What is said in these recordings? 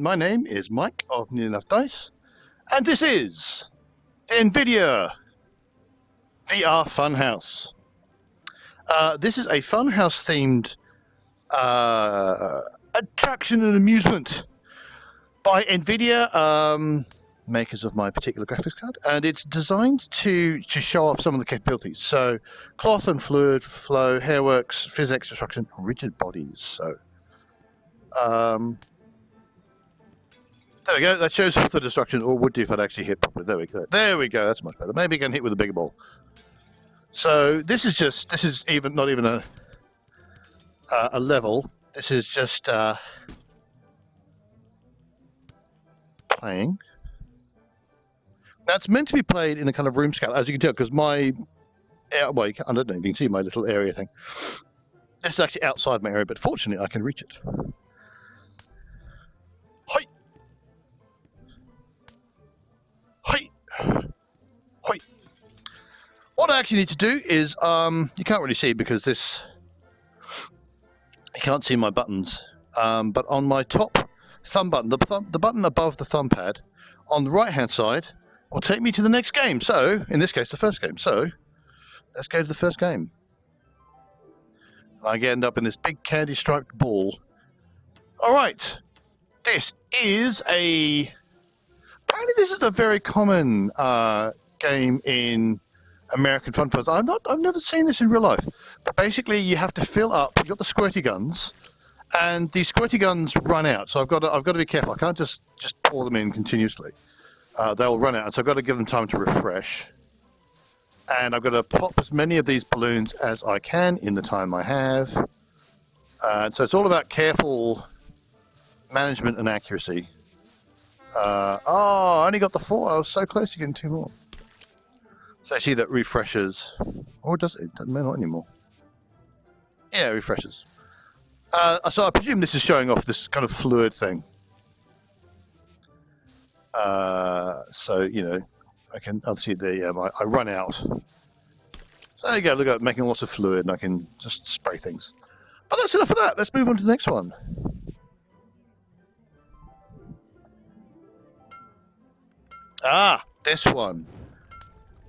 My name is Mike of Near Enough Dice, and this is the NVidia VR Funhouse. This is a funhouse-themed attraction and amusement by NVidia, makers of my particular graphics card, and it's designed to show off some of the capabilities. So, cloth and fluid flow, hairworks, physics, destruction, rigid bodies. So, there we go. That shows off the destruction, or would do if I'd actually hit properly. There we go. There we go. That's much better. Maybe I can hit with a bigger ball. So this is even not even a level. This is just playing. Now it's meant to be played in a kind of room scale, as you can tell, because my well, I don't know if you can see my little area thing. This is actually outside my area, but fortunately I can reach it. Hi. Hoi. What I actually need to do is, you can't really see because this, you can't see my buttons, but on my top thumb button, the button above the thumb pad, on the right hand side, will take me to the next game. So, in this case, the first game. So, let's go to the first game. I end up in this big candy striped ball. Alright, this is apparently this is a very common game in American fun fairs. I've never seen this in real life. But basically, you have to fill up. You've got the squirty guns, and these squirty guns run out. So I've got to be careful. I can't just pour them in continuously. They'll run out. So I've got to give them time to refresh. And I've got to pop as many of these balloons as I can in the time I have. So it's all about careful management and accuracy. I only got the 4. I was so close to getting 2 more. So actually that refreshes. Or does it? Doesn't matter anymore. Yeah, it refreshes. So I presume this is showing off this kind of fluid thing. So, you know, I'll see I run out. So there you go, look at it, making lots of fluid, and I can just spray things. But that's enough of that. Let's move on to the next one. This one.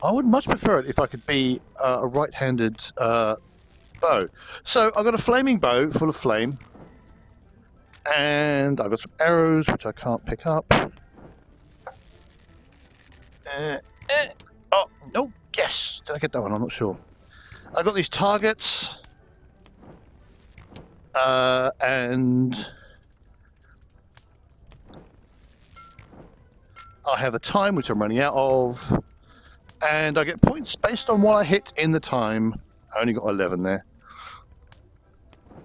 I would much prefer it if I could be a right-handed bow. So I've got a flaming bow full of flame, and I've got some arrows which I can't pick up. Oh no! Yes, did I get that one? I'm not sure. I've got these targets, and I have a time which I'm running out of, and I get points based on what I hit in the time. I only got 11 there.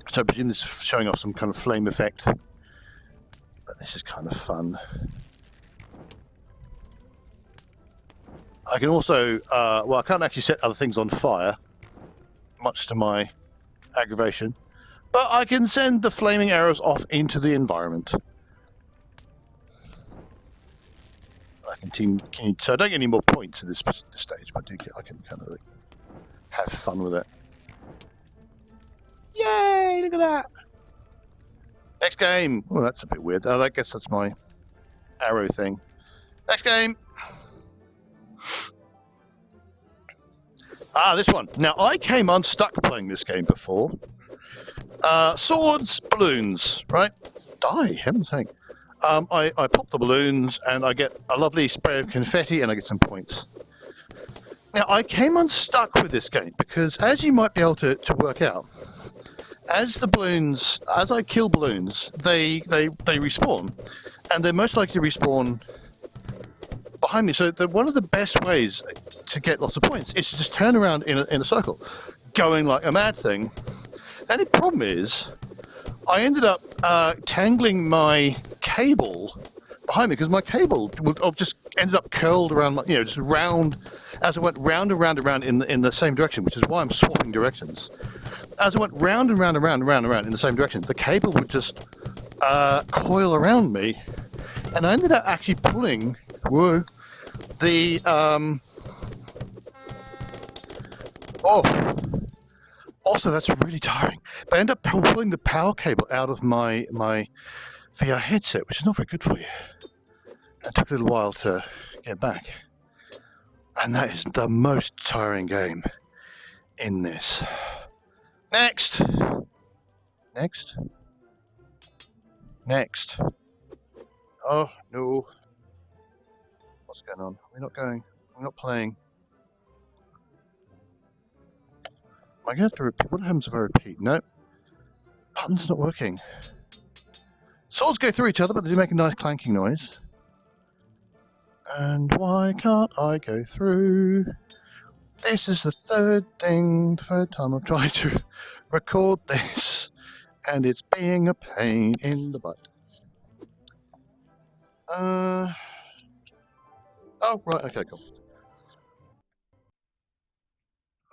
So I presume this is showing off some kind of flame effect. But this is kind of fun. I can also, well, I can't actually set other things on fire, much to my aggravation. But I can send the flaming arrows off into the environment. I continue, so I don't get any more points at this stage, but I can kind of have fun with it. Yay! Look at that. Next game. Oh, that's a bit weird. I guess that's my arrow thing. Next game. This one. Now I came unstuck playing this game before. Swords, balloons, right? Die, heaven's sake. I pop the balloons and I get a lovely spray of confetti and I get some points. Now I came unstuck with this game because, as you might be able to work out, as I kill balloons, they respawn, and they're most likely to respawn behind me. So one of the best ways to get lots of points is to just turn around in a circle, going like a mad thing. And the problem is, I ended up tangling my cable behind me because my cable just ended up curled around, just round, as I went round and round and round in the same direction, which is why I'm swapping directions. As I went round and round and round and round and round in the same direction, the cable would just coil around me, and I ended up actually pulling the also that's really tiring. But I ended up pulling the power cable out of my VR headset, which is not very good for you. It took a little while to get back. And that is the most tiring game in this. Next! Next? Next. Oh, no. What's going on? We're not going. We're not playing. Am I going to have to repeat? What happens if I repeat? No. Button's not working. Swords go through each other, but they do make a nice clanking noise. And why can't I go through? This is the third time I've tried to record this, and it's being a pain in the butt. Oh, right, okay, cool.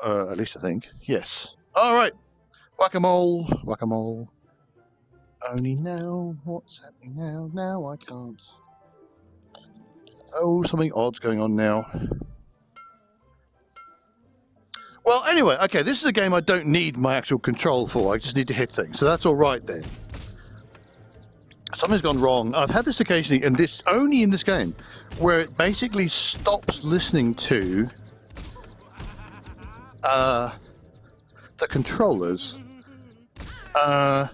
At least I think. Yes. All right. Whack-a-mole, whack-a-mole. Only now, what's happening now? Now I can't. Oh, something odd's going on now. Well, anyway, okay, this is a game I don't need my actual control for. I just need to hit things, so that's all right then. Something's gone wrong. I've had this occasionally, and this only in this game, where it basically stops listening to the controllers. I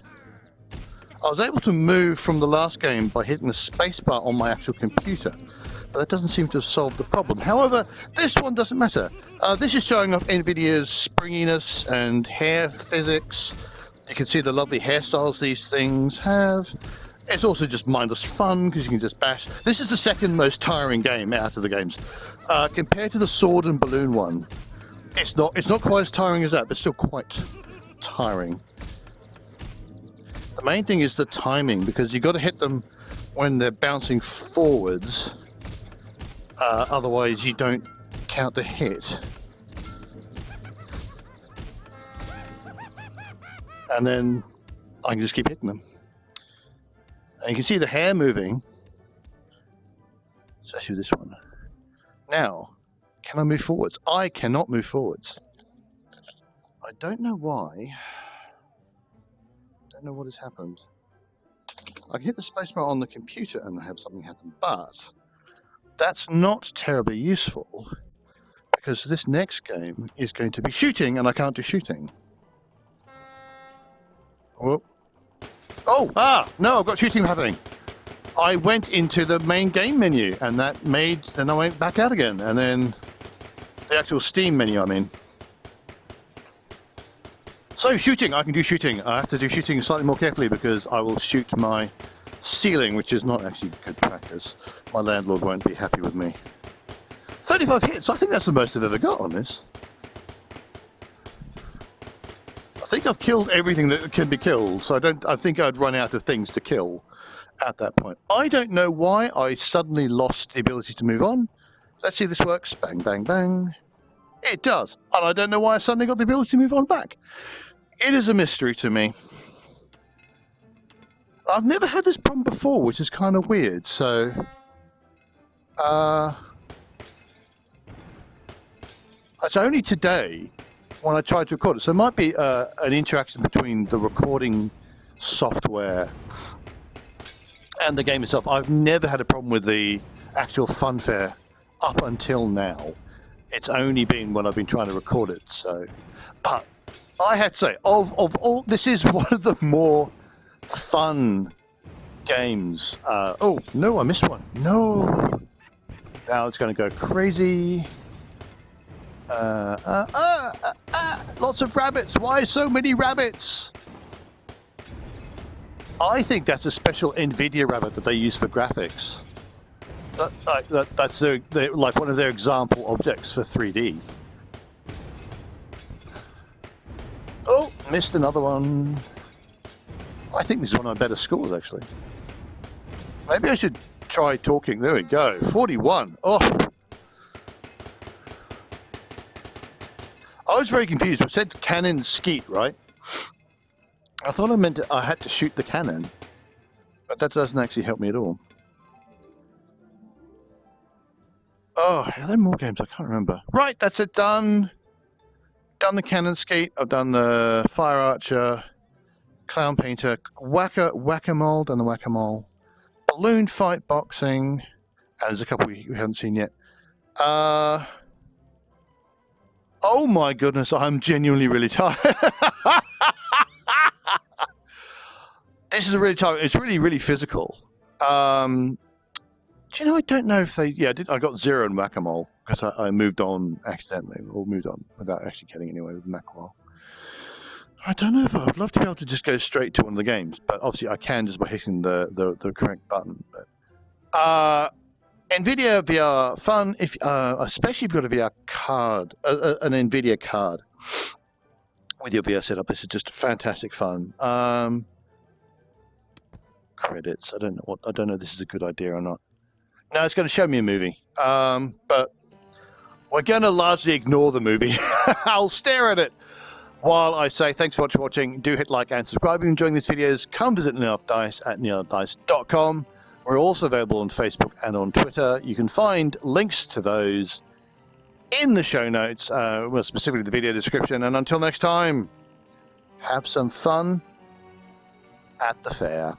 was able to move from the last game by hitting the spacebar on my actual computer, but that doesn't seem to have solved the problem. However, this one doesn't matter. This is showing off NVIDIA's springiness and hair physics. You can see the lovely hairstyles these things have. It's also just mindless fun because you can just bash. This is the second most tiring game out of the games. Compared to the sword and balloon one, it's not quite as tiring as that, but still quite tiring. The main thing is the timing, because you've got to hit them when they're bouncing forwards. Otherwise, you don't count the hit. And then I can just keep hitting them. And you can see the hair moving, especially this one. Now, can I move forwards? I cannot move forwards. I don't know why. Don't know what has happened. I can hit the spacebar on the computer and have something happen, but that's not terribly useful because this next game is going to be shooting and I can't do shooting. Whoop. Oh, no, I've got shooting happening. I went into the main game menu and then I went back out again, and then the actual Steam menu I'm in. So shooting, I can do shooting. I have to do shooting slightly more carefully because I will shoot my ceiling, which is not actually good practice. My landlord won't be happy with me. 35 hits, I think that's the most I've ever got on this. I think I've killed everything that can be killed, so I think I'd run out of things to kill at that point. I don't know why I suddenly lost the ability to move on. Let's see if this works. Bang, bang, bang. It does. And I don't know why I suddenly got the ability to move on back. It is a mystery to me. I've never had this problem before, which is kind of weird, so... It's only today when I tried to record it, so it might be an interaction between the recording software and the game itself. I've never had a problem with the actual funfair up until now. It's only been when I've been trying to record it, so... But I have to say, of all, this is one of the more fun games. Oh, no, I missed one. No! Now it's going to go crazy. Lots of rabbits. Why so many rabbits? I think that's a special NVidia rabbit that they use for graphics. That's their like one of their example objects for 3D. Oh, missed another one. I think this is one of my better scores, actually. Maybe I should try talking. There we go. 41. Oh. I was very confused. It said cannon skeet, right? I thought I had to shoot the cannon, but that doesn't actually help me at all. Oh, are there more games? I can't remember. Right, that's it. Done. Done the cannon skeet. I've done the fire archer, clown painter, whack-a-mole. Done the whack-a-mole. balloon fight boxing, and there's a couple we haven't seen yet. Oh my goodness, I'm genuinely really tired. This is a really tired. It's really, really physical. Do you know, I don't know if they... Yeah, I got 0 in Whack-A-Mole because I moved on accidentally, or moved on without actually getting anywhere with Whack-A-Mole. I don't know if I would love to be able to just go straight to one of the games, but obviously I can just by hitting the correct button. But NVIDIA VR fun, if especially if you've got a VR card, an NVIDIA card with your VR setup. This is just fantastic fun. Credits. I don't know if this is a good idea or not. No, it's going to show me a movie, but we're going to largely ignore the movie. I'll stare at it while I say thanks so much for watching. Do hit like and subscribe if you're enjoying these videos. Come visit Neil Dice at neildice.com. We're also available on Facebook and on Twitter. You can find links to those in the show notes, well, specifically the video description. And until next time, have some fun at the fair.